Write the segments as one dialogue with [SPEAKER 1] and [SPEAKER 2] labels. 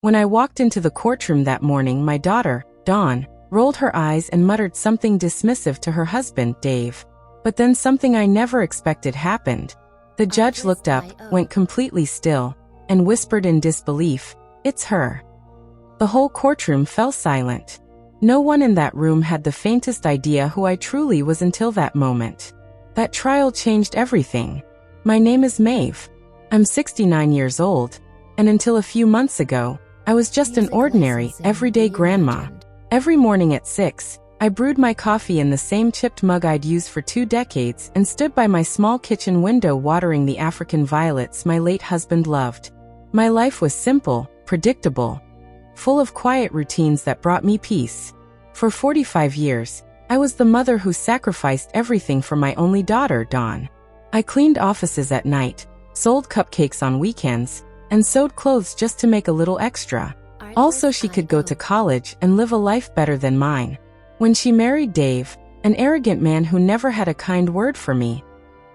[SPEAKER 1] When I walked into the courtroom that morning, my daughter, Dawn, rolled her eyes and muttered something dismissive to her husband, Dave. But then something I never expected happened. The judge looked up, went completely still, and whispered in disbelief, "It's her." The whole courtroom fell silent. No one in that room had the faintest idea who I truly was until that moment. That trial changed everything. My name is Maeve. I'm 69 years old, and until a few months ago, I was just an ordinary, everyday grandma. Every morning at 6, I brewed my coffee in the same chipped mug I'd used for 2 decades and stood by my small kitchen window watering the African violets my late husband loved. My life was simple, predictable, full of quiet routines that brought me peace. For 45 years, I was the mother who sacrificed everything for my only daughter, Dawn. I cleaned offices at night, sold cupcakes on weekends, and sewed clothes just to make a little extra. Also, she could go to college and live a life better than mine. When she married Dave, an arrogant man who never had a kind word for me,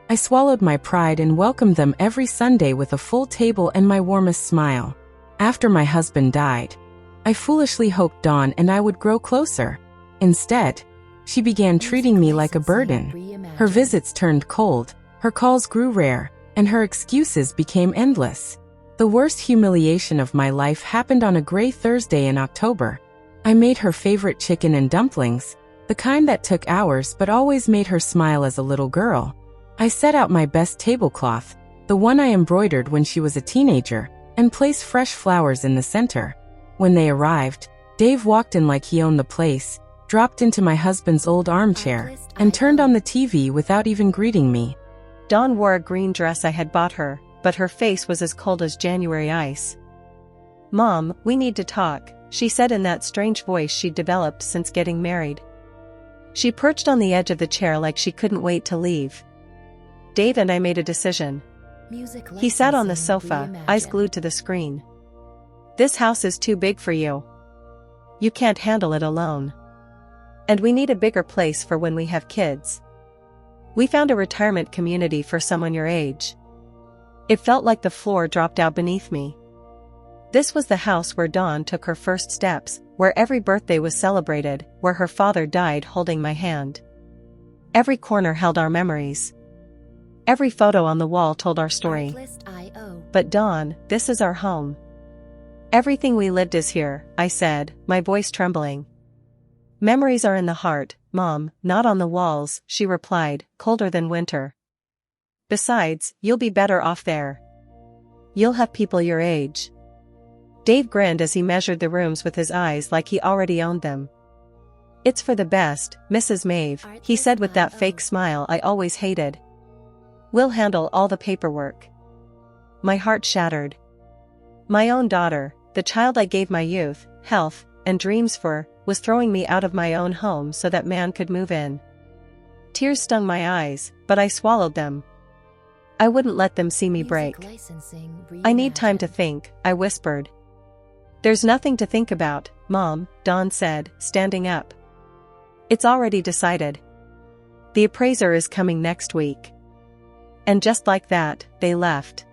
[SPEAKER 1] I swallowed my pride and welcomed them every Sunday with a full table and my warmest smile. After my husband died, I foolishly hoped Dawn and I would grow closer. Instead, she began treating me like a burden. Her visits turned cold, her calls grew rare, and her excuses became endless. The worst humiliation of my life happened on a gray Thursday in October. I made her favorite chicken and dumplings, the kind that took hours but always made her smile as a little girl. I set out my best tablecloth, the one I embroidered when she was a teenager, and placed fresh flowers in the center. When they arrived, Dave walked in like he owned the place, dropped into my husband's old armchair, and turned on the TV without even greeting me.
[SPEAKER 2] Dawn wore a green dress I had bought her, but her face was as cold as January ice. "Mom, we need to talk," she said in that strange voice she'd developed since getting married. She perched on the edge of the chair like she couldn't wait to leave. Dave and I made a decision. He sat on the sofa, eyes glued to the screen. "This house is too big for you. You can't handle it alone. And we need a bigger place for when we have kids. We found a retirement community for someone your age." It felt like the floor dropped out beneath me. This was the house where Dawn took her first steps, where every birthday was celebrated, where her father died holding my hand. Every corner held our memories. Every photo on the wall told our story. "But Dawn, this is our home. Everything we lived is here," I said, my voice trembling. "Memories are in the heart, Mom, not on the walls," she replied, colder than winter. "Besides, you'll be better off there. You'll have people your age." Dave grinned as he measured the rooms with his eyes like he already owned them. "It's for the best, Mrs. Maeve," he said with that fake smile I always hated. "We'll handle all the paperwork." My heart shattered. My own daughter, the child I gave my youth, health, and dreams for, was throwing me out of my own home so that man could move in. Tears stung my eyes, but I swallowed them. I wouldn't let them see me break. "I need time to think," I whispered. "There's nothing to think about, Mom," Dawn said, standing up. "It's already decided. The appraiser is coming next week." And just like that, they left.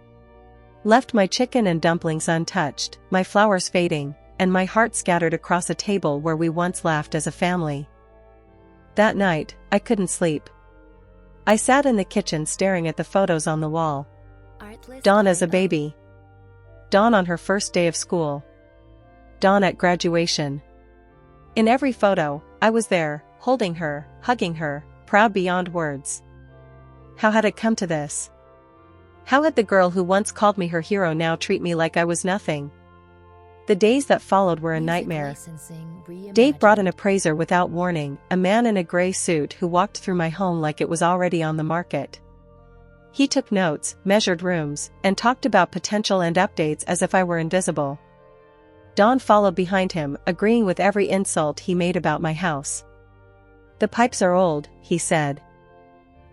[SPEAKER 2] Left my chicken and dumplings untouched, my flowers fading, and my heart scattered across a table where we once laughed as a family. That night, I couldn't sleep. I sat in the kitchen staring at the photos on the wall. Dawn as a baby. Dawn on her first day of school. Dawn at graduation. In every photo, I was there, holding her, hugging her, proud beyond words. How had it come to this? How had the girl who once called me her hero now treat me like I was nothing? The days that followed were a nightmare. Dave brought an appraiser without warning, a man in a gray suit who walked through my home like it was already on the market. He took notes, measured rooms, and talked about potential and updates as if I were invisible. Dawn followed behind him, agreeing with every insult he made about my house. "The pipes are old," he said.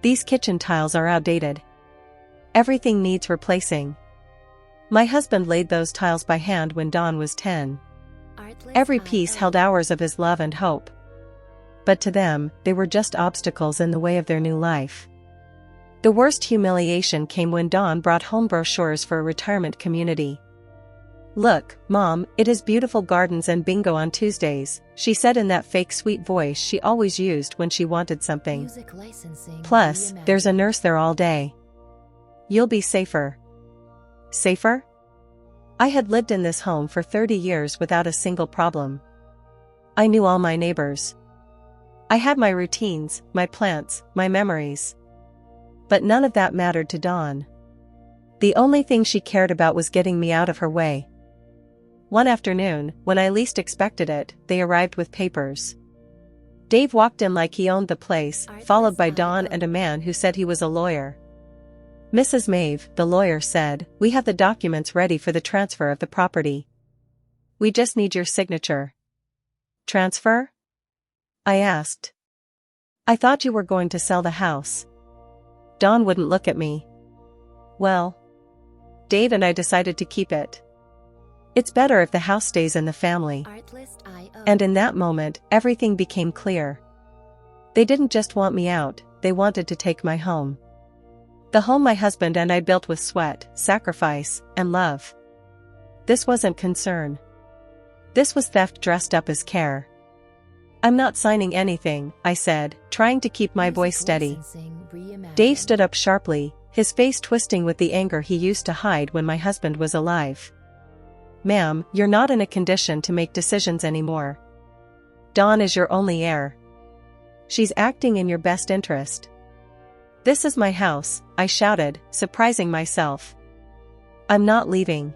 [SPEAKER 2] "These kitchen tiles are outdated. Everything needs replacing." My husband laid those tiles by hand when Dawn was 10. Every piece held hours of his love and hope. But to them, they were just obstacles in the way of their new life. The worst humiliation came when Dawn brought home brochures for a retirement community. "Look, Mom, it is beautiful gardens and bingo on Tuesdays," she said in that fake sweet voice she always used when she wanted something. "Plus, there's a nurse there all day. You'll be safer." Safer? I had lived in this home for 30 years without a single problem. I knew all my neighbors. I had my routines, my plants, my memories. But none of that mattered to Dawn. The only thing she cared about was getting me out of her way. One afternoon, when I least expected it, they arrived with papers. Dave walked in like he owned the place, followed by Dawn and a man who said he was a lawyer. "Mrs. Maeve," the lawyer said, "we have the documents ready for the transfer of the property. We just need your signature." "Transfer?" I asked. "I thought you were going to sell the house." Dawn wouldn't look at me. "Well, Dave and I decided to keep it. It's better if the house stays in the family." And in that moment, everything became clear. They didn't just want me out, they wanted to take my home. The home my husband and I built with sweat, sacrifice, and love. This wasn't concern. This was theft dressed up as care. "I'm not signing anything," I said, trying to keep my voice steady. Dave stood up sharply, his face twisting with the anger he used to hide when my husband was alive. "Ma'am, you're not in a condition to make decisions anymore. Dawn is your only heir. She's acting in your best interest." "This is my house," I shouted, surprising myself. "I'm not leaving."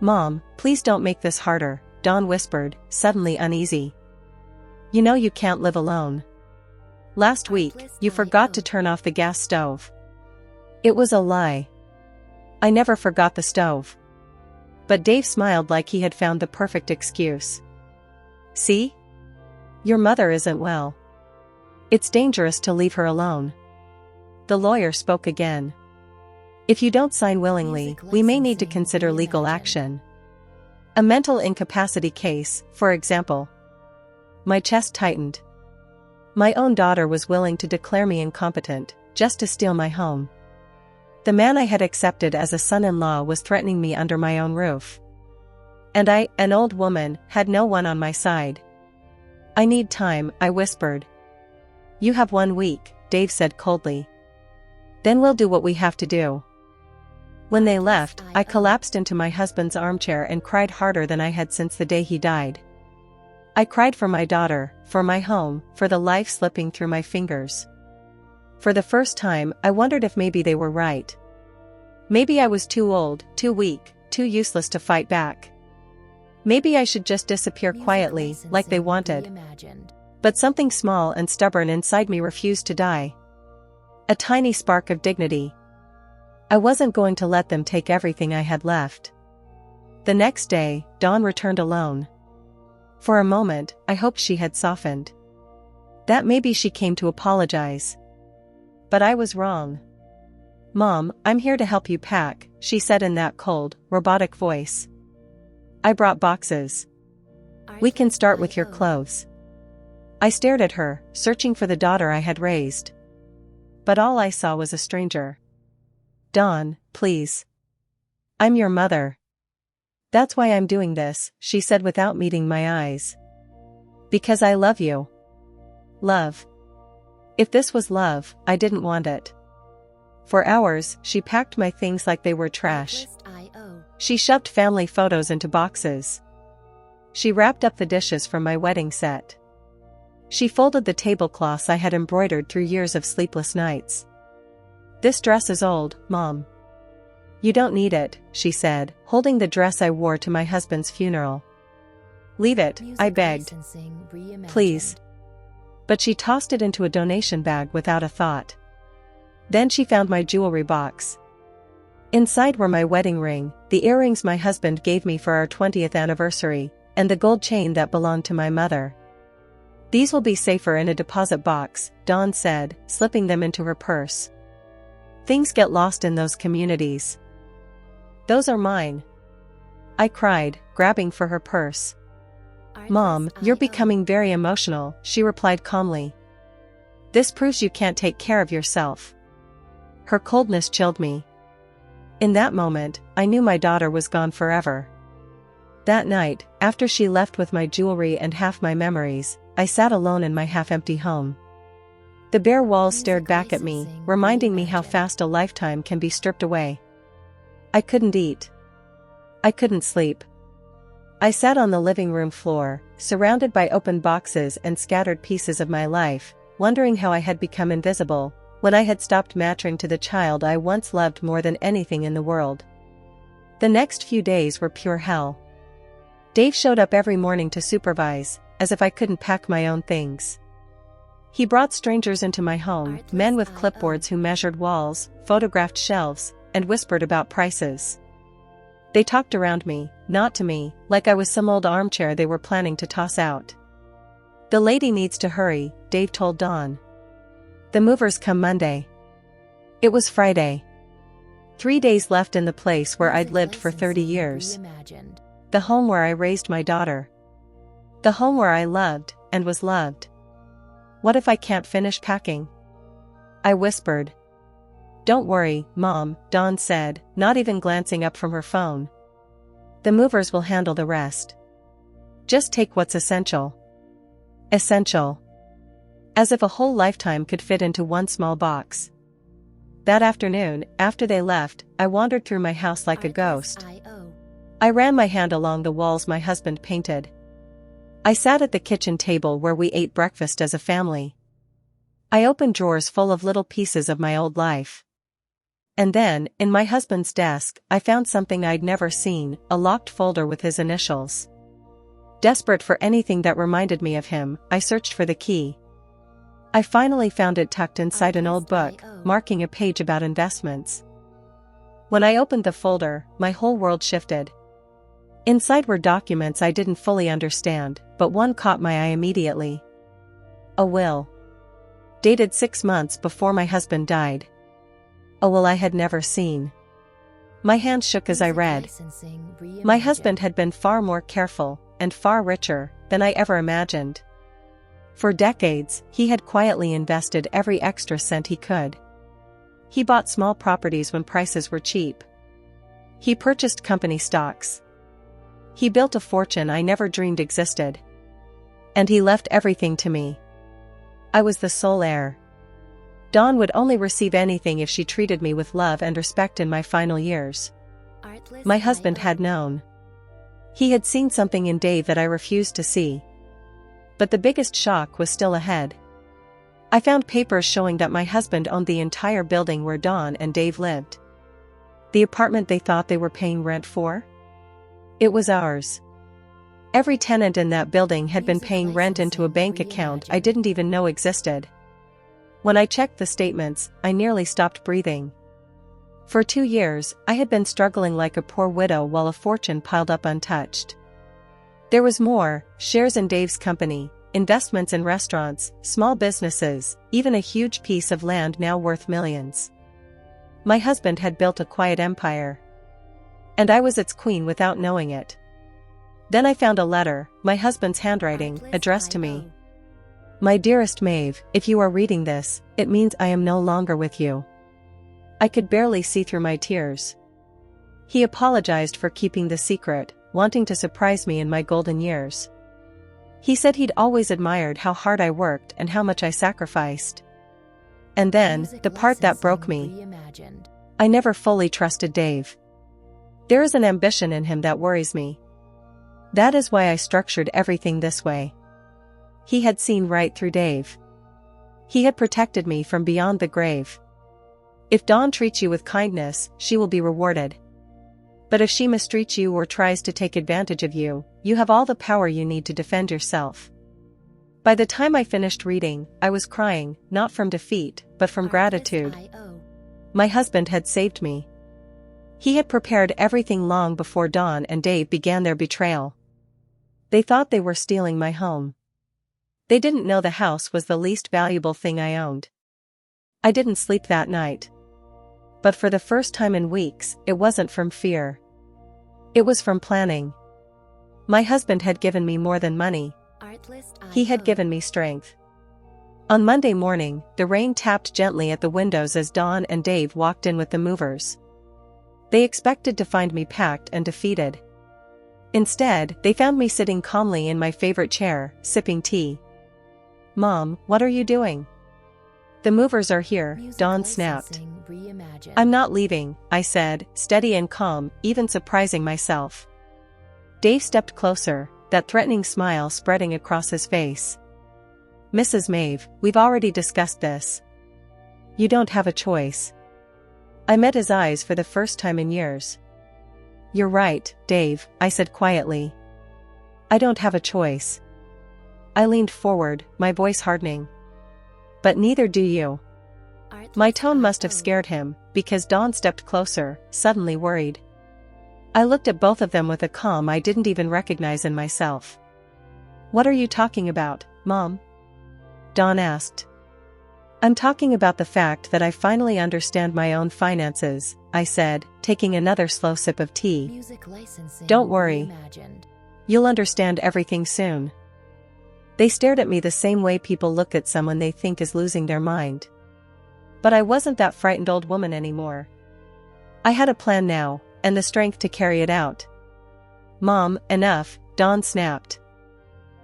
[SPEAKER 2] "Mom, please don't make this harder," Dawn whispered, suddenly uneasy. "You know you can't live alone. Last week, you forgot to turn off the gas stove." It was a lie. I never forgot the stove. But Dave smiled like he had found the perfect excuse. "See? Your mother isn't well. It's dangerous to leave her alone." The lawyer spoke again. "If you don't sign willingly, we may need to consider legal action. A mental incapacity case, for example." My chest tightened. My own daughter was willing to declare me incompetent, just to steal my home. The man I had accepted as a son-in-law was threatening me under my own roof. And I, an old woman, had no one on my side. "I need time," I whispered. "You have 1 week," Dave said coldly. "Then we'll do what we have to do." When they left, I collapsed into my husband's armchair and cried harder than I had since the day he died. I cried for my daughter, for my home, for the life slipping through my fingers. For the first time, I wondered if maybe they were right. Maybe I was too old, too weak, too useless to fight back. Maybe I should just disappear quietly, like they wanted. But something small and stubborn inside me refused to die. A tiny spark of dignity. I wasn't going to let them take everything I had left. The next day, Dawn returned alone. For a moment, I hoped she had softened. That maybe she came to apologize. But I was wrong. "Mom, I'm here to help you pack," she said in that cold, robotic voice. "I brought boxes. We can start with your clothes." I stared at her, searching for the daughter I had raised. But all I saw was a stranger. "Dawn, please. I'm your mother." "That's why I'm doing this," she said without meeting my eyes. "Because I love you." Love. If this was love, I didn't want it. For hours, she packed my things like they were trash. She shoved family photos into boxes. She wrapped up the dishes from my wedding set. She folded the tablecloths I had embroidered through years of sleepless nights. "This dress is old, Mom." "You don't need it," she said, holding the dress I wore to my husband's funeral. "Leave it," I begged. "Please." But she tossed it into a donation bag without a thought. Then she found my jewelry box. Inside were my wedding ring, the earrings my husband gave me for our 20th anniversary, and the gold chain that belonged to my mother. "These will be safer in a deposit box," Dawn said, slipping them into her purse. "Things get lost in those communities." "Those are mine," I cried, grabbing for her purse. "Mom, you're becoming very emotional," she replied calmly. "This proves you can't take care of yourself." Her coldness chilled me. In that moment, I knew my daughter was gone forever. That night, after she left with my jewelry and half my memories, I sat alone in my half-empty home. The bare walls stared back at me, reminding me how fast a lifetime can be stripped away. I couldn't eat. I couldn't sleep. I sat on the living room floor, surrounded by open boxes and scattered pieces of my life, wondering how I had become invisible, when I had stopped matching to the child I once loved more than anything in the world. The next few days were pure hell. Dave showed up every morning to supervise, as if I couldn't pack my own things. He brought strangers into my home, men with clipboards who measured walls, photographed shelves, and whispered about prices. They talked around me, not to me, like I was some old armchair they were planning to toss out. "The lady needs to hurry," Dave told Dawn. "The movers come Monday." It was Friday. 3 days left in the place where I'd lived for 30 years. The home where I raised my daughter. The home where I loved, and was loved. What if I can't finish packing? I whispered. "Don't worry, Mom," Dawn said, not even glancing up from her phone. "The movers will handle the rest. Just take what's essential." Essential. As if a whole lifetime could fit into one small box. That afternoon, after they left, I wandered through my house like a ghost. I ran my hand along the walls my husband painted. I sat at the kitchen table where we ate breakfast as a family. I opened drawers full of little pieces of my old life. And then, in my husband's desk, I found something I'd never seen, a locked folder with his initials. Desperate for anything that reminded me of him, I searched for the key. I finally found it tucked inside an old book, marking a page about investments. When I opened the folder, my whole world shifted. Inside were documents I didn't fully understand, but one caught my eye immediately. A will. Dated 6 months before my husband died. A will I had never seen. My hand shook as I read. My husband had been far more careful, and far richer, than I ever imagined. For decades, he had quietly invested every extra cent he could. He bought small properties when prices were cheap. He purchased company stocks. He built a fortune I never dreamed existed. And he left everything to me. I was the sole heir. Dawn would only receive anything if she treated me with love and respect in my final years. My husband had known. He had seen something in Dave that I refused to see. But the biggest shock was still ahead. I found papers showing that my husband owned the entire building where Dawn and Dave lived. The apartment they thought they were paying rent for? It was ours. Every tenant in that building had been paying rent into a bank account I didn't even know existed. When I checked the statements, I nearly stopped breathing. For 2 years, I had been struggling like a poor widow while a fortune piled up untouched. There was more: shares in Dave's company, investments in restaurants, small businesses, even a huge piece of land now worth millions. My husband had built a quiet empire. And I was its queen without knowing it. Then I found a letter, my husband's handwriting, addressed to me. "My dearest Maeve, if you are reading this, it means I am no longer with you." I could barely see through my tears. He apologized for keeping the secret, wanting to surprise me in my golden years. He said he'd always admired how hard I worked and how much I sacrificed. And then, the part that broke me. I never fully trusted Dave. There is an ambition in him that worries me. That is why I structured everything this way. He had seen right through Dave. He had protected me from beyond the grave. If Dawn treats you with kindness, she will be rewarded. But if she mistreats you or tries to take advantage of you, you have all the power you need to defend yourself. By the time I finished reading, I was crying, not from defeat, but from gratitude. My husband had saved me. He had prepared everything long before Dawn and Dave began their betrayal. They thought they were stealing my home. They didn't know the house was the least valuable thing I owned. I didn't sleep that night. But for the first time in weeks, it wasn't from fear. It was from planning. My husband had given me more than money. He had given me strength. On Monday morning, the rain tapped gently at the windows as Dawn and Dave walked in with the movers. They expected to find me packed and defeated. Instead, they found me sitting calmly in my favorite chair, sipping tea. "Mom, what are you doing?" "The movers are here," Dawn snapped. "I'm not leaving," I said, steady and calm, even surprising myself. Dave stepped closer, that threatening smile spreading across his face. "Mrs. Maeve, we've already discussed this. You don't have a choice." I met his eyes for the first time in years. "You're right, Dave," I said quietly. "I don't have a choice." I leaned forward, my voice hardening. "But neither do you." My tone must have scared him, because Dawn stepped closer, suddenly worried. I looked at both of them with a calm I didn't even recognize in myself. "What are you talking about, Mom?" Dawn asked. "I'm talking about the fact that I finally understand my own finances," I said, taking another slow sip of tea. "Don't worry. You'll understand everything soon." They stared at me the same way people look at someone they think is losing their mind. But I wasn't that frightened old woman anymore. I had a plan now, and the strength to carry it out. "Mom, enough," Dawn snapped.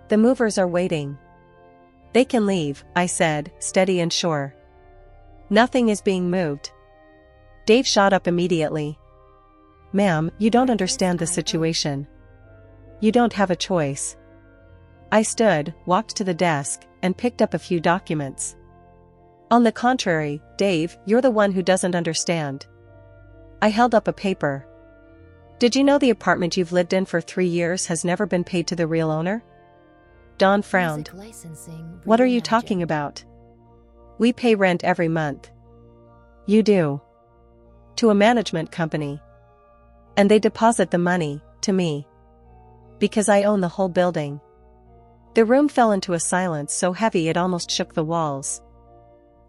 [SPEAKER 2] "The movers are waiting." "They can leave," I said, steady and sure. "Nothing is being moved." Dave shot up immediately. "Ma'am, you don't understand the situation. You don't have a choice." I stood, walked to the desk, and picked up a few documents. "On the contrary, Dave, you're the one who doesn't understand." I held up a paper. "Did you know the apartment you've lived in for 3 years has never been paid to the real owner?" Dawn frowned. "What are you talking about?" "We pay rent every month." "You do?" "To a management company. And they deposit the money, to me. Because I own the whole building." The room fell into a silence so heavy it almost shook the walls.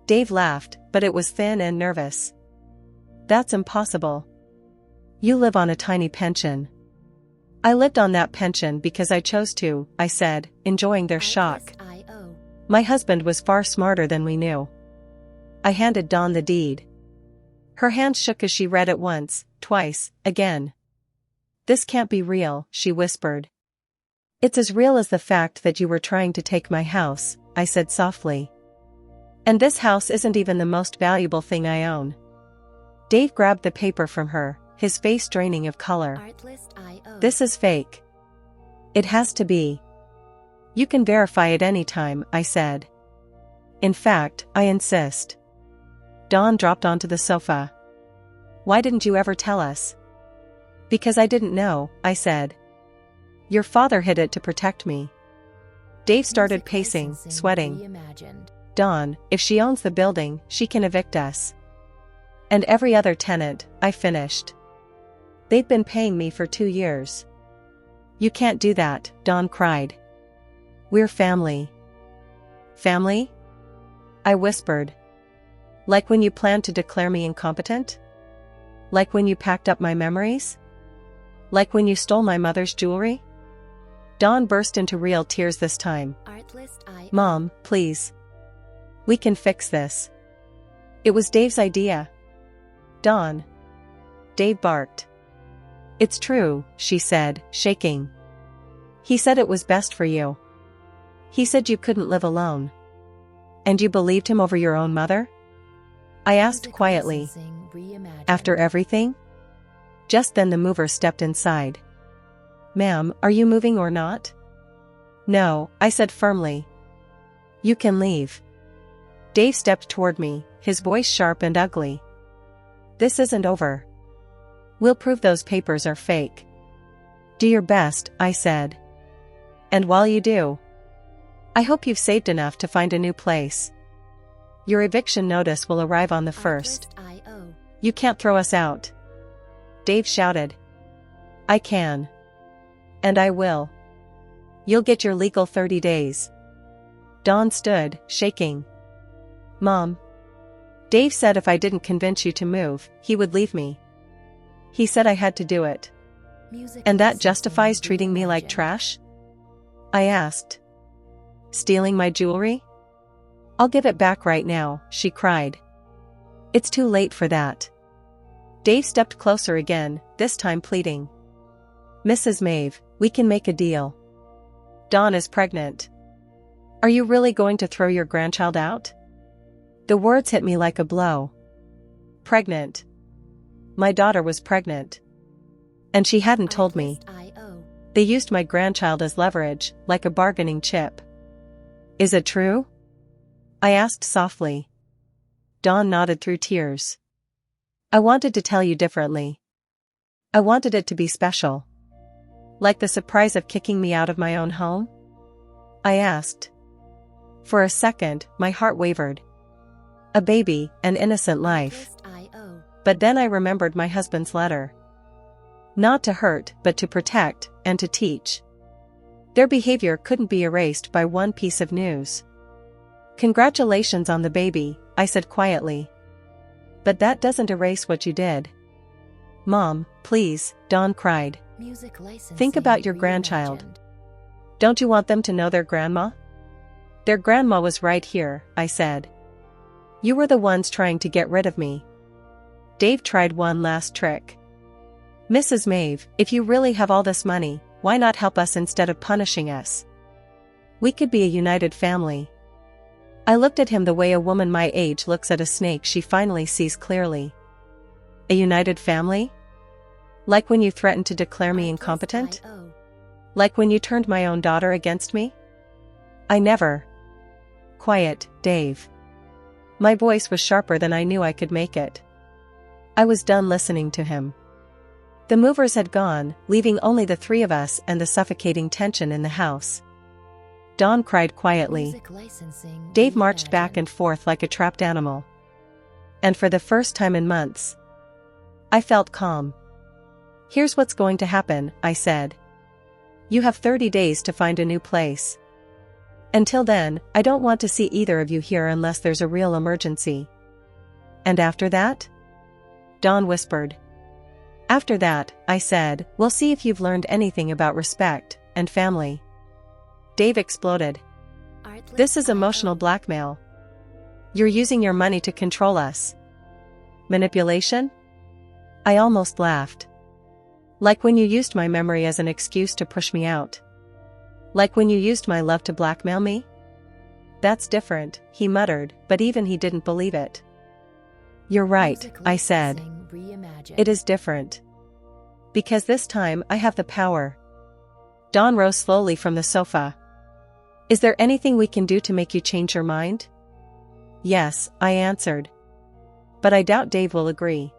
[SPEAKER 2] Dave laughed, but it was thin and nervous. "That's impossible. You live on a tiny pension." "I lived on that pension because I chose to," I said, enjoying their shock. "My husband was far smarter than we knew." I handed Dawn the deed. Her hand shook as she read it once, twice, again. "This can't be real," she whispered. "It's as real as the fact that you were trying to take my house," I said softly. "And this house isn't even the most valuable thing I own." Dave grabbed the paper from her, his face draining of color. "This is fake. It has to be." "You can verify it anytime," I said. "In fact, I insist." Dawn dropped onto the sofa. "Why didn't you ever tell us?" "Because I didn't know," I said. "Your father hid it to protect me." Dave started pacing, sweating. "Dawn, if she owns the building, she can evict us. And every other tenant," I finished. "They've been paying me for 2 years." "You can't do that," Dawn cried. "We're family." "Family?" I whispered. "Like when you planned to declare me incompetent? Like when you packed up my memories? Like when you stole my mother's jewelry?" Dawn burst into real tears this time. "Mom, please. We can fix this. It was Dave's idea." "Dawn." Dave barked. "It's true," she said, shaking. "He said it was best for you. He said you couldn't live alone." "And you believed him over your own mother?" I asked quietly. "After everything?" Just then the mover stepped inside. "Ma'am, are you moving or not?" "No," I said firmly. "You can leave." Dave stepped toward me, his voice sharp and ugly. "This isn't over. We'll prove those papers are fake." "Do your best," I said. "And while you do, I hope you've saved enough to find a new place. Your eviction notice will arrive on the 1st. You can't throw us out." Dave shouted. "I can. And I will. You'll get your legal 30 days. Dawn stood, shaking. "Mom." "Dave said if I didn't convince you to move, he would leave me. He said I had to do it." "And that justifies treating me like trash?" I asked. "Stealing my jewelry?" "I'll give it back right now," she cried. "It's too late for that." Dave stepped closer again, this time pleading. "Mrs. Maeve, we can make a deal. Dawn is pregnant. Are you really going to throw your grandchild out? The words hit me like a blow. Pregnant. My daughter was pregnant. And she hadn't told me. They used my grandchild as leverage, like a bargaining chip. Is it true? I asked softly. Dawn nodded through tears. I wanted to tell you differently. I wanted it to be special. Like the surprise of kicking me out of my own home? I asked. For a second, my heart wavered. A baby, an innocent life. But then I remembered my husband's letter. Not to hurt, but to protect, and to teach. Their behavior couldn't be erased by one piece of news. Congratulations on the baby, I said quietly. But that doesn't erase what you did. Mom, please, Dawn cried. Think about your grandchild. Don't you want them to know their grandma? Their grandma was right here, I said. You were the ones trying to get rid of me. Dave tried one last trick. Mrs. Maeve, if you really have all this money, why not help us instead of punishing us? We could be a united family. I looked at him the way a woman my age looks at a snake she finally sees clearly. A united family? Like when you threatened to declare me incompetent? Like when you turned my own daughter against me? I never. Quiet, Dave. My voice was sharper than I knew I could make it. I was done listening to him. The movers had gone, leaving only the three of us and the suffocating tension in the house. Dawn cried quietly. Dave marched back and forth like a trapped animal. And for the first time in months, I felt calm. Here's what's going to happen, I said. You have 30 days to find a new place. Until then, I don't want to see either of you here unless there's a real emergency. And after that? Dawn whispered. After that, I said, we'll see if you've learned anything about respect and family. Dave exploded. This is emotional blackmail. You're using your money to control us. Manipulation? I almost laughed. Like when you used my memory as an excuse to push me out. Like when you used my love to blackmail me? That's different, he muttered, but even he didn't believe it. You're right, I said. It is different. Because this time I have the power. Dawn rose slowly from the sofa. Is there anything we can do to make you change your mind? Yes, I answered. But I doubt Dave will agree.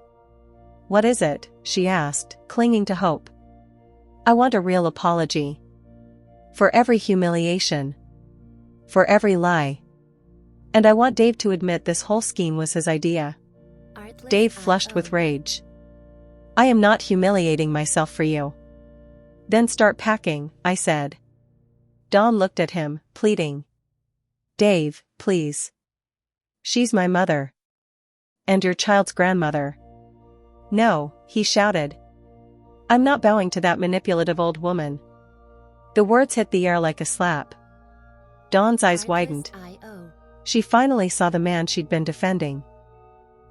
[SPEAKER 2] What is it? She asked, clinging to hope. I want a real apology. For every humiliation. For every lie. And I want Dave to admit this whole scheme was his idea. Dave flushed with rage. I am not humiliating myself for you. Then start packing, I said. Dawn looked at him, pleading. Dave, please. She's my mother. And your child's grandmother. No, he shouted. I'm not bowing to that manipulative old woman. The words hit the air like a slap. Dawn's eyes widened. She finally saw the man she'd been defending.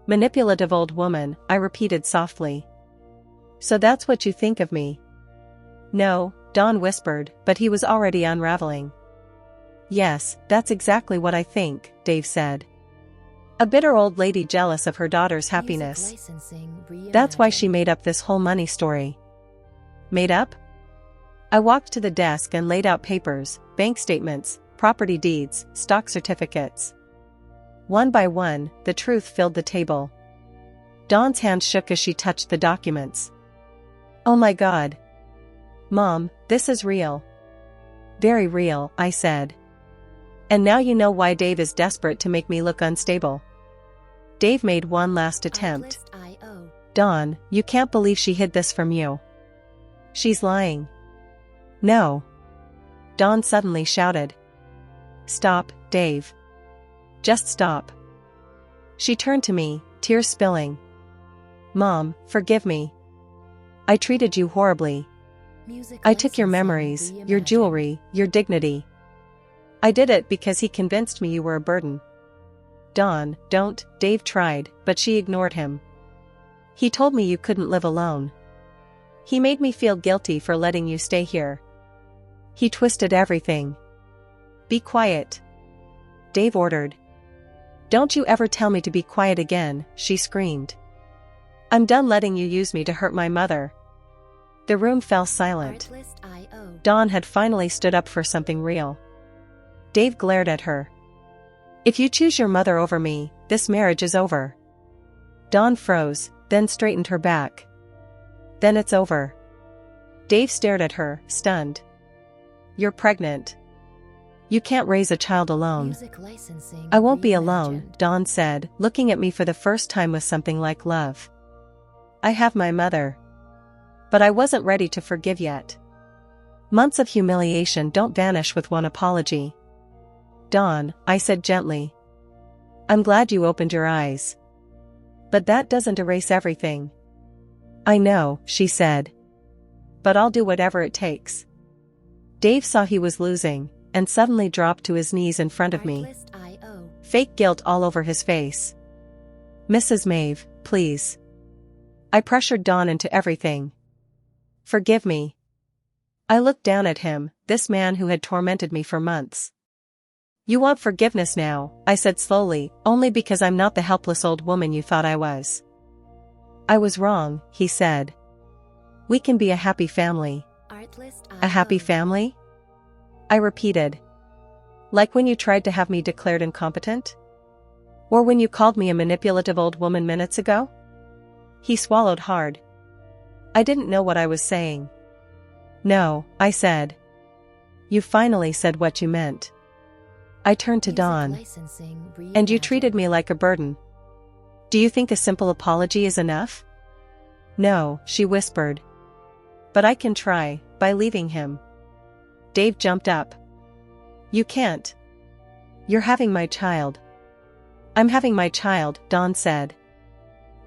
[SPEAKER 2] Manipulative old woman, I repeated softly. So that's what you think of me? No, Dawn whispered, but he was already unraveling. Yes, that's exactly what I think, Dave said. A bitter old lady jealous of her daughter's happiness. That's why she made up this whole money story. Made up? I walked to the desk and laid out papers, bank statements, property deeds, stock certificates. One by one, the truth filled the table. Dawn's hand shook as she touched the documents. Oh my God. Mom, this is real. Very real, I said. And now you know why Dave is desperate to make me look unstable. Dave made one last attempt. Dawn, you can't believe she hid this from you. She's lying. No. Dawn suddenly shouted. Stop, Dave. Just stop. She turned to me, tears spilling. Mom, forgive me. I treated you horribly. I took your memories, your jewelry, your dignity. I did it because he convinced me you were a burden. Dawn, don't, Dave tried, but she ignored him. He told me you couldn't live alone. He made me feel guilty for letting you stay here. He twisted everything. Be quiet, Dave ordered. Don't you ever tell me to be quiet again, she screamed. I'm done letting you use me to hurt my mother. The room fell silent. Dawn had finally stood up for something real. Dave glared at her. If you choose your mother over me, this marriage is over. Dawn froze, then straightened her back. Then it's over. Dave stared at her, stunned. You're pregnant. You can't raise a child alone. I won't be alone, Dawn said, looking at me for the first time with something like love. I have my mother. But I wasn't ready to forgive yet. Months of humiliation don't vanish with one apology. Dawn, I said gently. I'm glad you opened your eyes. But that doesn't erase everything. I know, she said. But I'll do whatever it takes. Dave saw he was losing, and suddenly dropped to his knees in front of me. Fake guilt all over his face. Mrs. Maeve, please. I pressured Dawn into everything. Forgive me. I looked down at him, this man who had tormented me for months. You want forgiveness now, I said slowly, only because I'm not the helpless old woman you thought I was. I was wrong, he said. We can be a happy family. A happy family? I repeated. Like when you tried to have me declared incompetent? Or when you called me a manipulative old woman minutes ago? He swallowed hard. I didn't know what I was saying. No, I said. You finally said what you meant. I turned to Dawn. And you treated me like a burden. Do you think a simple apology is enough? No, she whispered. But I can try, by leaving him. Dave jumped up. You can't. You're having my child. I'm having my child, Dawn said.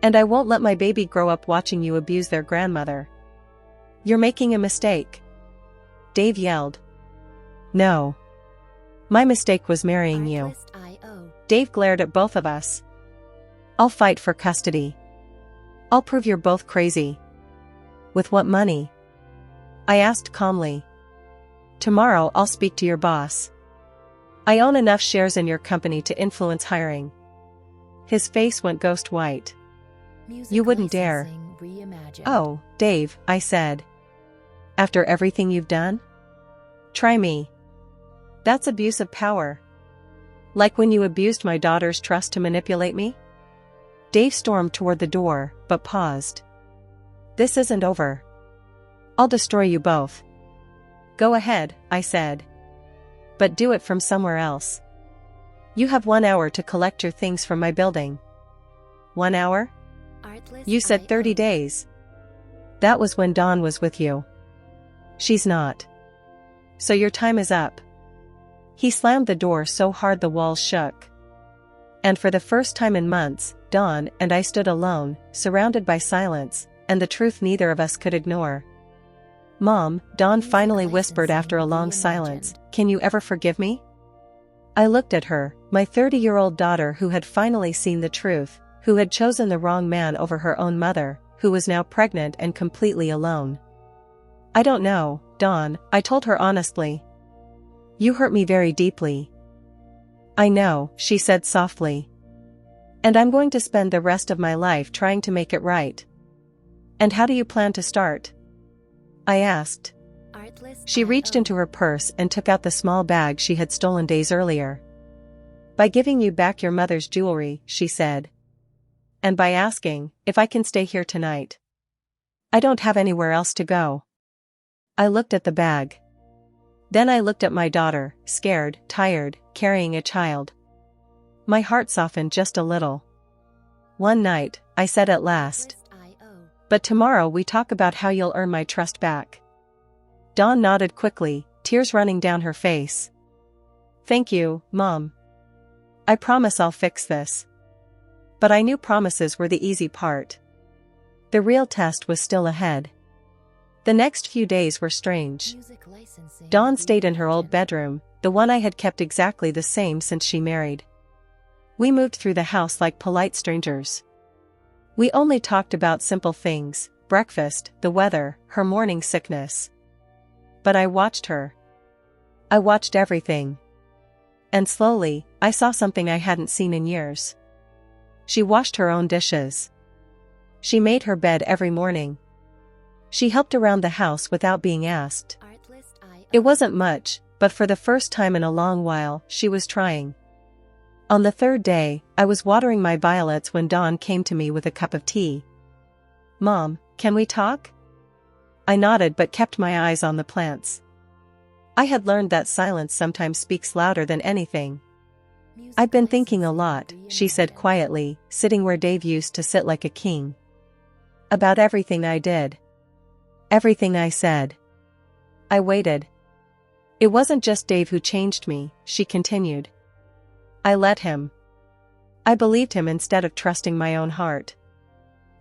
[SPEAKER 2] And I won't let my baby grow up watching you abuse their grandmother. You're making a mistake. Dave yelled. No. My mistake was marrying you. Dave glared at both of us. I'll fight for custody. I'll prove you're both crazy. With what money? I asked calmly. Tomorrow I'll speak to your boss. I own enough shares in your company to influence hiring. His face went ghost white. You wouldn't dare. Oh, Dave, I said. After everything you've done? Try me. That's abuse of power. Like when you abused my daughter's trust to manipulate me? Dave stormed toward the door, but paused. This isn't over. I'll destroy you both. Go ahead, I said. But do it from somewhere else. You have 1 hour to collect your things from my building. 1 hour? You said 30 days. That was when Dawn was with you. She's not. So your time is up. He slammed the door so hard the walls shook. And for the first time in months, Dawn and I stood alone, surrounded by silence, and the truth neither of us could ignore. Mom, Dawn finally whispered after a long silence, can you ever forgive me? I looked at her, my 30-year-old daughter who had finally seen the truth, who had chosen the wrong man over her own mother, who was now pregnant and completely alone. I don't know, Dawn, I told her honestly. You hurt me very deeply. I know, she said softly. And I'm going to spend the rest of my life trying to make it right. And how do you plan to start? I asked. She reached into her purse and took out the small bag she had stolen days earlier. By giving you back your mother's jewelry, she said. And by asking if I can stay here tonight. I don't have anywhere else to go. I looked at the bag. Then I looked at my daughter, scared, tired, carrying a child. My heart softened just a little. One night, I said at last. But tomorrow we talk about how you'll earn my trust back. Dawn nodded quickly, tears running down her face. Thank you, Mom. I promise I'll fix this. But I knew promises were the easy part. The real test was still ahead. The next few days were strange. Dawn stayed in her old bedroom, the one I had kept exactly the same since she married. We moved through the house like polite strangers. We only talked about simple things, breakfast, the weather, her morning sickness. But I watched her. I watched everything. And slowly, I saw something I hadn't seen in years. She washed her own dishes. She made her bed every morning. She helped around the house without being asked. It wasn't much, but for the first time in a long while, she was trying. On the third day, I was watering my violets when Dawn came to me with a cup of tea. "Mom, can we talk?" I nodded but kept my eyes on the plants. I had learned that silence sometimes speaks louder than anything. "I've been thinking a lot," she said quietly, sitting where Dave used to sit like a king. "About everything I did. Everything I said." I waited. "It wasn't just Dave who changed me," she continued. "I let him. I believed him instead of trusting my own heart."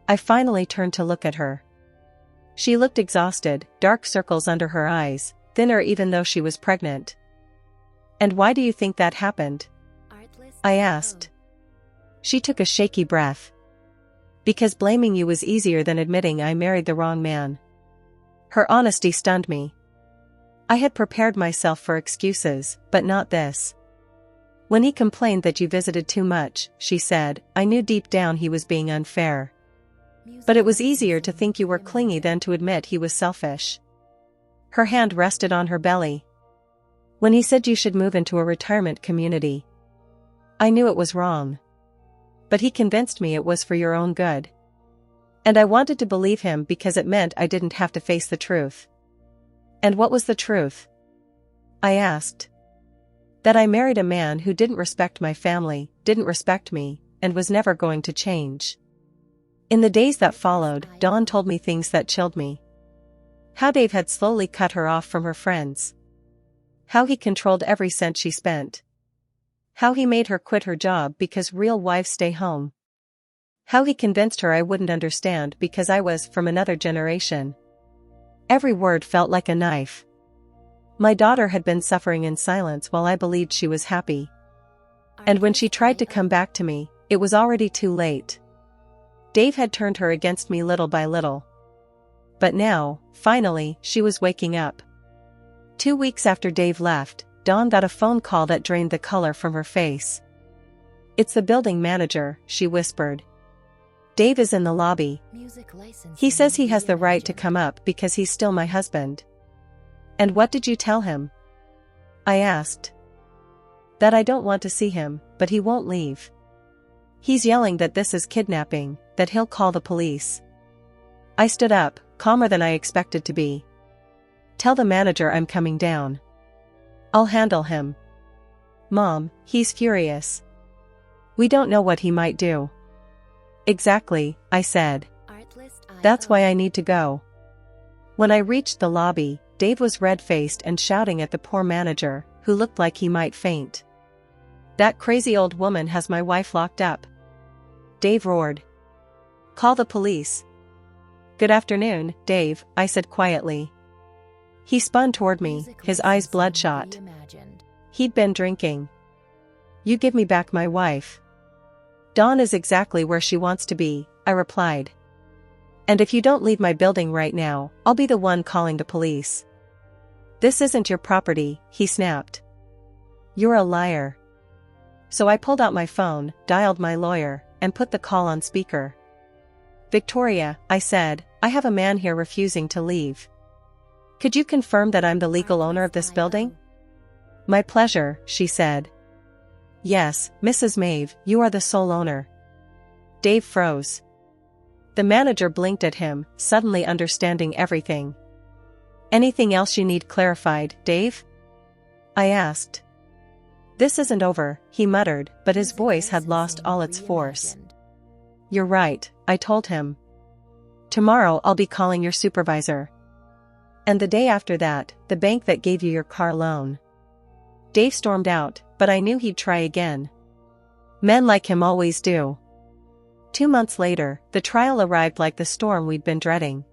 [SPEAKER 2] I finally turned to look at her. She looked exhausted, dark circles under her eyes, thinner even though she was pregnant. "And why do you think that happened?" I asked. She took a shaky breath. "Because blaming you was easier than admitting I married the wrong man." Her honesty stunned me. I had prepared myself for excuses, but not this. "When he complained that you visited too much," she said, "I knew deep down he was being unfair. But it was easier to think you were clingy than to admit he was selfish." Her hand rested on her belly. "When he said you should move into a retirement community, I knew it was wrong. But he convinced me it was for your own good. And I wanted to believe him because it meant I didn't have to face the truth." "And what was the truth?" I asked. "That I married a man who didn't respect my family, didn't respect me, and was never going to change." In the days that followed, Dawn told me things that chilled me. How Dave had slowly cut her off from her friends. How he controlled every cent she spent. How he made her quit her job because real wives stay home. How he convinced her I wouldn't understand because I was from another generation. Every word felt like a knife. My daughter had been suffering in silence while I believed she was happy. And when she tried to come back to me, it was already too late. Dave had turned her against me little by little. But now, finally, she was waking up. 2 weeks after Dave left, Dawn got a phone call that drained the color from her face. "It's the building manager," she whispered. "Dave is in the lobby. He says he has the right to come up because he's still my husband." "And what did you tell him?" I asked. "That I don't want to see him, but he won't leave. He's yelling that this is kidnapping, that he'll call the police." I stood up, calmer than I expected to be. "Tell the manager I'm coming down. I'll handle him." "Mom, he's furious. We don't know what he might do." "Exactly," I said. "That's why I need to go." When I reached the lobby, Dave was red-faced and shouting at the poor manager, who looked like he might faint. "That crazy old woman has my wife locked up," Dave roared. "Call the police." "Good afternoon, Dave," I said quietly. He spun toward me, his eyes bloodshot. He'd been drinking. "You give me back my wife." "Dawn is exactly where she wants to be," I replied. "And if you don't leave my building right now, I'll be the one calling the police." "This isn't your property," he snapped. "You're a liar." So I pulled out my phone, dialed my lawyer, and put the call on speaker. "Victoria," I said, "I have a man here refusing to leave. Could you confirm that I'm the legal owner of this building?" "My pleasure," she said. "Yes, Mrs. Maeve, you are the sole owner." Dave froze. The manager blinked at him, suddenly understanding everything. "Anything else you need clarified, Dave?" I asked. "This isn't over," he muttered, but his voice had lost all its force. "You're right," I told him. "Tomorrow I'll be calling your supervisor. And the day after that, the bank that gave you your car loan." Dave stormed out, but I knew he'd try again. Men like him always do. 2 months later, the trial arrived like the storm we'd been dreading.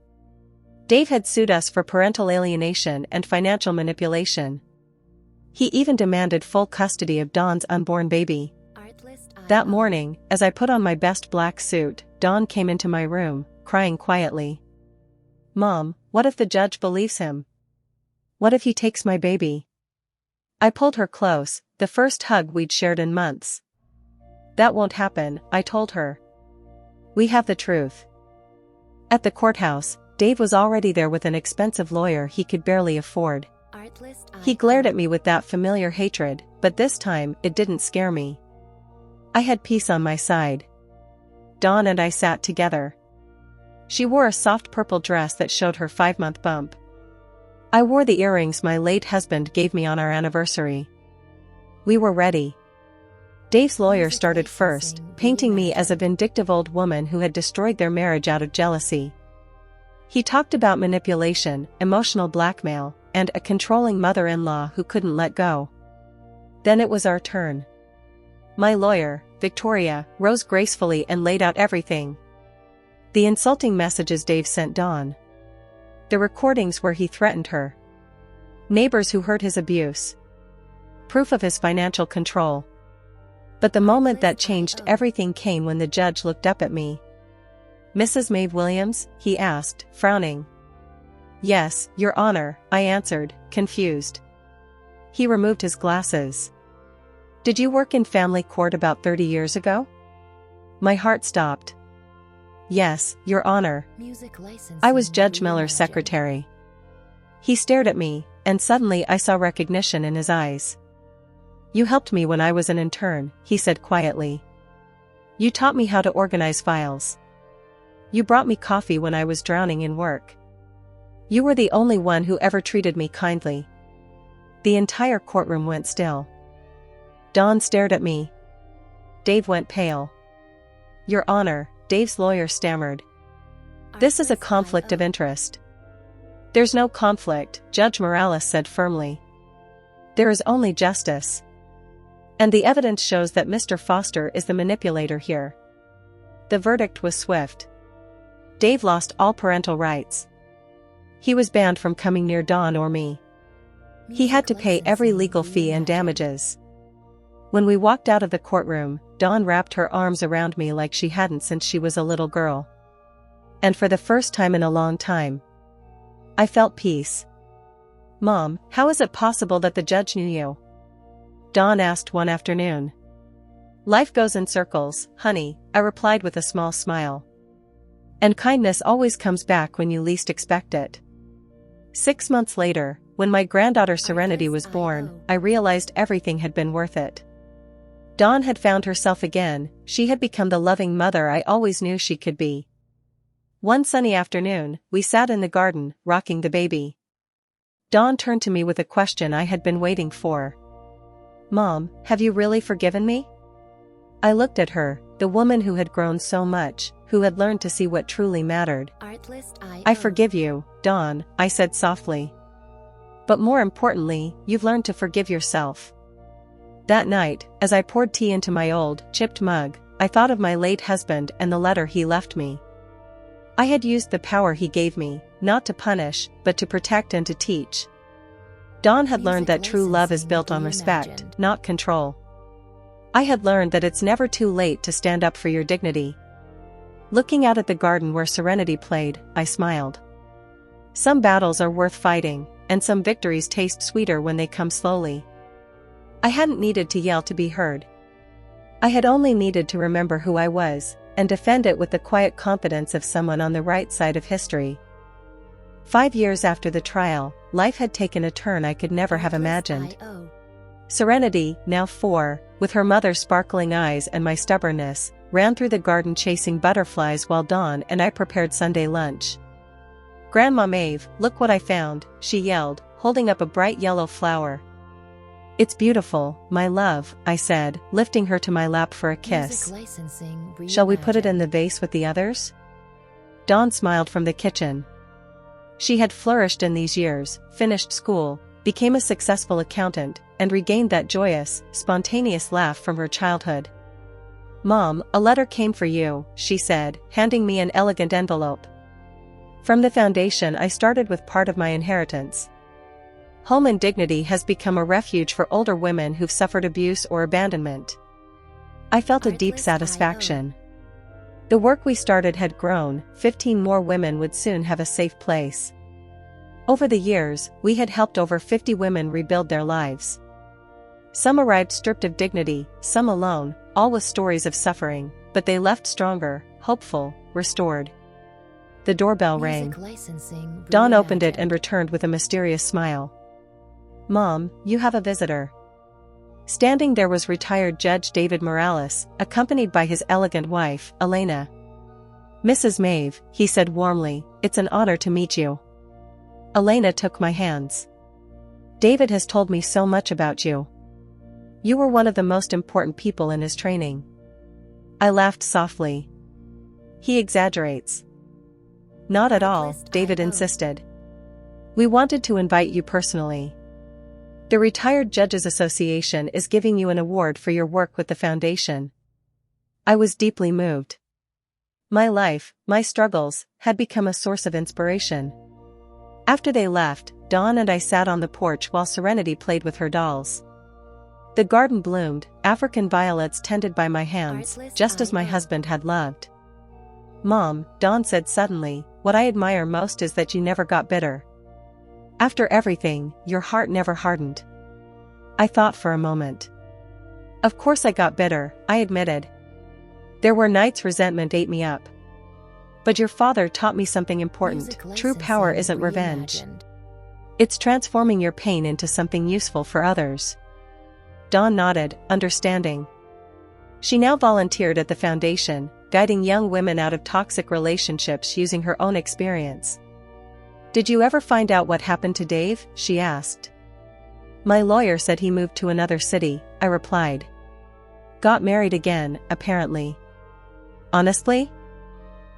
[SPEAKER 2] Dave had sued us for parental alienation and financial manipulation. He even demanded full custody of Dawn's unborn baby. That morning, as I put on my best black suit, Dawn came into my room, crying quietly. Mom, what if the judge believes him? What if he takes my baby? I pulled her close, the first hug we'd shared in months. That won't happen, I told her. We have the truth. At the courthouse, Dave was already there with an expensive lawyer he could barely afford. He glared at me with that familiar hatred, but this time it didn't scare me. I had peace on my side. Dawn and I sat together. She wore a soft purple dress that showed her 5-month bump. I wore the earrings my late husband gave me on our anniversary. We were ready. Dave's lawyer started first, painting me as a vindictive old woman who had destroyed their marriage out of jealousy. He talked about manipulation, emotional blackmail, and a controlling mother-in-law who couldn't let go. Then it was our turn. My lawyer, Victoria, rose gracefully and laid out everything. The insulting messages Dave sent Dawn. The recordings where he threatened her. Neighbors who heard his abuse. Proof of his financial control. But the moment that changed everything came when the judge looked up at me. Mrs. Maeve Williams, he asked, frowning. Yes, Your Honor, I answered, confused. He removed his glasses. Did you work in family court about 30 years ago? My heart stopped. Yes, Your Honor. I was Judge Miller's secretary. He stared at me, and suddenly I saw recognition in his eyes. You helped me when I was an intern, he said quietly. You taught me how to organize files. You brought me coffee when I was drowning in work. You were the only one who ever treated me kindly. The entire courtroom went still. Dawn stared at me. Dave went pale. Your Honor, Dave's lawyer stammered. This is a conflict of interest. There's no conflict, Judge Morales said firmly. There is only justice. And the evidence shows that Mr. Foster is the manipulator here. The verdict was swift. Dave lost all parental rights. He was banned from coming near Dawn or me. He had to pay every legal fee and damages. When we walked out of the courtroom, Dawn wrapped her arms around me like she hadn't since she was a little girl. And for the first time in a long time, I felt peace. Mom, how is it possible that the judge knew you? Dawn asked one afternoon. Life goes in circles, honey, I replied with a small smile. And kindness always comes back when you least expect it. 6 months later, when my granddaughter Serenity was born, I realized everything had been worth it. Dawn had found herself again, she had become the loving mother I always knew she could be. One sunny afternoon, we sat in the garden, rocking the baby. Dawn turned to me with a question I had been waiting for. Mom, have you really forgiven me? I looked at her, the woman who had grown so much, who had learned to see what truly mattered. I forgive you, Dawn, I said softly. But more importantly, you've learned to forgive yourself. That night, as I poured tea into my old, chipped mug, I thought of my late husband and the letter he left me. I had used the power he gave me, not to punish, but to protect and to teach. Dawn had learned that true love is built on respect, not control. I had learned that it's never too late to stand up for your dignity. Looking out at the garden where Serenity played, I smiled. Some battles are worth fighting, and some victories taste sweeter when they come slowly. I hadn't needed to yell to be heard. I had only needed to remember who I was, and defend it with the quiet confidence of someone on the right side of history. 5 years after the trial, life had taken a turn I could never have imagined. Serenity, now 4, with her mother's sparkling eyes and my stubbornness, ran through the garden chasing butterflies while Dawn and I prepared Sunday lunch. Grandma Maeve, look what I found, she yelled, holding up a bright yellow flower. It's beautiful, my love, I said, lifting her to my lap for a kiss. Shall we put it in the vase with the others? Dawn smiled from the kitchen. She had flourished in these years, finished school, became a successful accountant, and regained that joyous, spontaneous laugh from her childhood. Mom, a letter came for you, she said, handing me an elegant envelope. From the foundation I started with part of my inheritance. Home and Dignity has become a refuge for older women who've suffered abuse or abandonment. I felt a deep satisfaction. The work we started had grown, 15 more women would soon have a safe place. Over the years, we had helped over 50 women rebuild their lives. Some arrived stripped of dignity, some alone, all with stories of suffering, but they left stronger, hopeful, restored. The doorbell rang. Dawn opened it and returned with a mysterious smile. "Mom, you have a visitor." Standing there was retired Judge David Morales, accompanied by his elegant wife, Elena. "Mrs. Maeve," he said warmly, "it's an honor to meet you." Elena took my hands. "David has told me so much about you. You were one of the most important people in his training." I laughed softly. "He exaggerates." "Not at all," David insisted. "We wanted to invite you personally. The Retired Judges Association is giving you an award for your work with the foundation." I was deeply moved. My life, my struggles, had become a source of inspiration. After they left, Dawn and I sat on the porch while Serenity played with her dolls. The garden bloomed, African violets tended by my hands, just as my husband had loved. "Mom," Dawn said suddenly, "what I admire most is that you never got bitter. After everything, your heart never hardened." I thought for a moment. "Of course I got bitter," I admitted. "There were nights resentment ate me up. But your father taught me something important. True power isn't revenge. It's transforming your pain into something useful for others." Dawn nodded, understanding. She now volunteered at the foundation, guiding young women out of toxic relationships using her own experience. "Did you ever find out what happened to Dave?" she asked. "My lawyer said he moved to another city," I replied. "Got married again, apparently." "Honestly?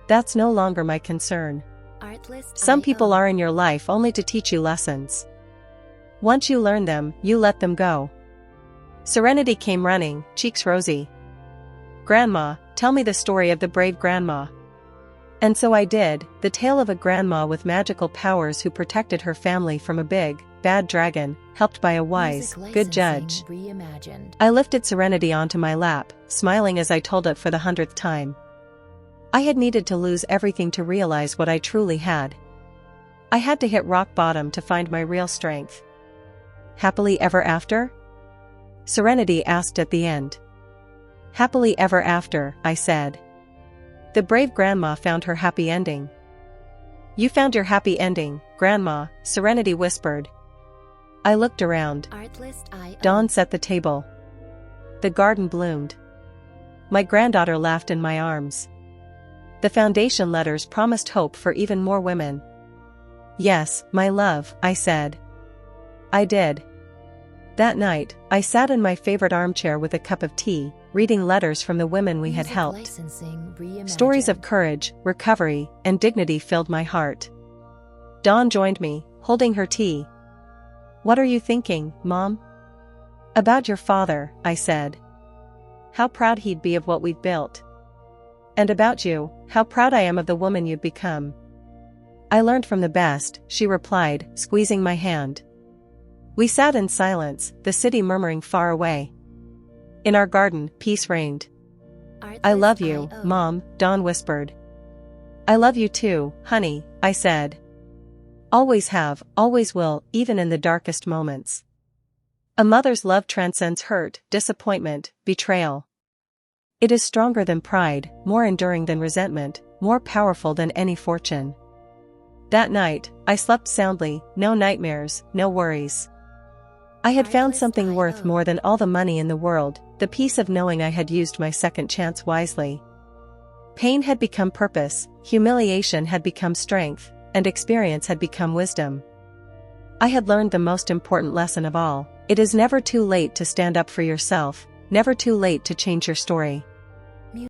[SPEAKER 2] That's no longer my concern. Some people are in your life only to teach you lessons. Once you learn them, you let them go." Serenity came running, cheeks rosy. "Grandma, tell me the story of the brave grandma." And so I did, the tale of a grandma with magical powers who protected her family from a big, bad dragon, helped by a wise, good judge. I lifted Serenity onto my lap, smiling as I told it for the 100th time. I had needed to lose everything to realize what I truly had. I had to hit rock bottom to find my real strength. "Happily ever after?" Serenity asked at the end. "Happily ever after," I said. "The brave grandma found her happy ending." "You found your happy ending, Grandma," Serenity whispered. I looked around. Dawn set the table. The garden bloomed. My granddaughter laughed in my arms. The foundation letters promised hope for even more women. "Yes, my love," I said. I did. That night, I sat in my favorite armchair with a cup of tea, reading letters from the women we had helped. Stories of courage, recovery, and dignity filled my heart. Dawn joined me, holding her tea. "What are you thinking, Mom?" "About your father," I said. "How proud he'd be of what we've built. And about you, how proud I am of the woman you've become." "I learned from the best," she replied, squeezing my hand. We sat in silence, the city murmuring far away. In our garden, peace reigned. "I love you, Mom," Dawn whispered. "I love you too, honey," I said. "Always have, always will, even in the darkest moments." A mother's love transcends hurt, disappointment, betrayal. It is stronger than pride, more enduring than resentment, more powerful than any fortune. That night, I slept soundly, no nightmares, no worries. I had found something worth more than all the money in the world, the peace of knowing I had used my second chance wisely. Pain had become purpose, humiliation had become strength, and experience had become wisdom. I had learned the most important lesson of all: it is never too late to stand up for yourself, never too late to change your story.